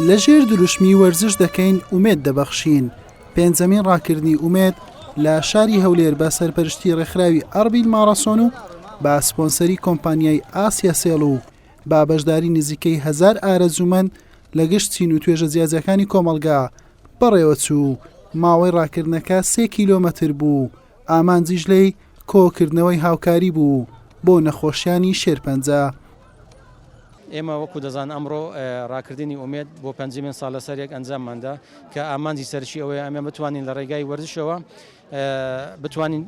لەژێر دروشمی وەرزش دەکەین ومێد دەبەخشین. پێنجەمین ڕاکردنی ومێد لە شاری هەولێر بە سەرپەرشتی ڕێکخراوی ئەربیل ماراسۆن و با سپۆنسەری کۆمپانیای ئاسیا سێڵ و با بەشداری نزیکەی 1000 ئارەزومەند لە گشت چین و توێژە جیاجەکانی کۆمەلگا بەڕێوە چوو. ماوەی ڕاکردنەکە 3 کیلۆمەتر بوو. ئامانجیش لێی کۆکردنەوەی هاوکاری بوو بۆ نەخۆشیانی شێرپەنجە. ئێمە وەکو دەزان ئەمڕۆ ڕاکردنی ئومێد بۆ پەنجەمین ساڵ لەسەر یەک ئەنجامماندا کە ئامانجی سەرشی ئەوەیە ئەمە بتوانین لە ڕێگای وەرزشەوە بتوانین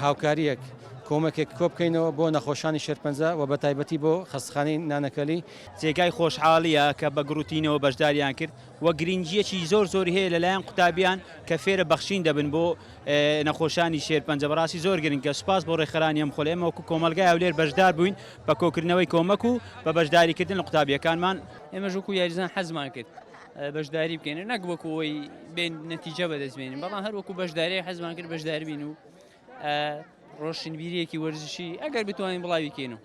هاوکاریەک کۆمەکێک کۆ بکەینەوە بۆ نەخۆشانی شێرپەنجە و بە تایبەتی بۆ خەستخانەی نانەکەلی. جێگای خۆشحاڵیە کە بە گروتینەوە بەشداریان کرد و گرنگجیەکی زۆر هەیە لەلایەن قوتابیان کە فێرە بەخشین دەبن بۆ نەخۆشانی شێرپەنجە. بەڕاستی زۆر گرنگە. سوپاس بۆ ڕێکخراوانی ئەم خۆڵێ. ئێمە وەکو کۆمەلگای هەولێر بەشدار بووین بە کۆکردنەوەی کۆمەک و بە بەشداریکردن لە قوتابیەکانمان. ئێمە ژووکو یاریزان حەزمان کرد بەشداری بکەین، نەک وەکوەوەی بین نەتیجە بەدەستبێنین، بەڵام هەر وەکو بەشداری حەزمان کرد بەشدار بین و ڕۆشنبیریەکی وەرزشی ئەگەر بتوانین بڵاوی بکەینەوە.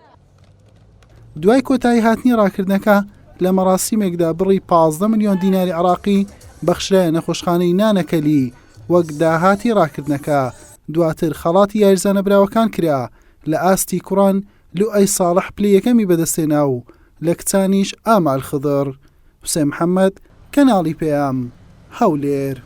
دوای کۆتایی هاتنی ڕاکردنەکە لە مەراسیمێکدا بڕی 15 ملیۆن دیناری عراقی بەخشرایە نەخۆشخانەی نانەکەلی وەک داهاتی ڕاکردنەکە. دواتر خەڵاتی یاریزانەبراوەکان کرا لە ئاستی کوڕان لوئەی ساڵح پلەی یەکەمی بەدەستێنا و لە کچانیش ئامال خضر. حوسێن محەممەد، کەناڵی پێام، هەولێر.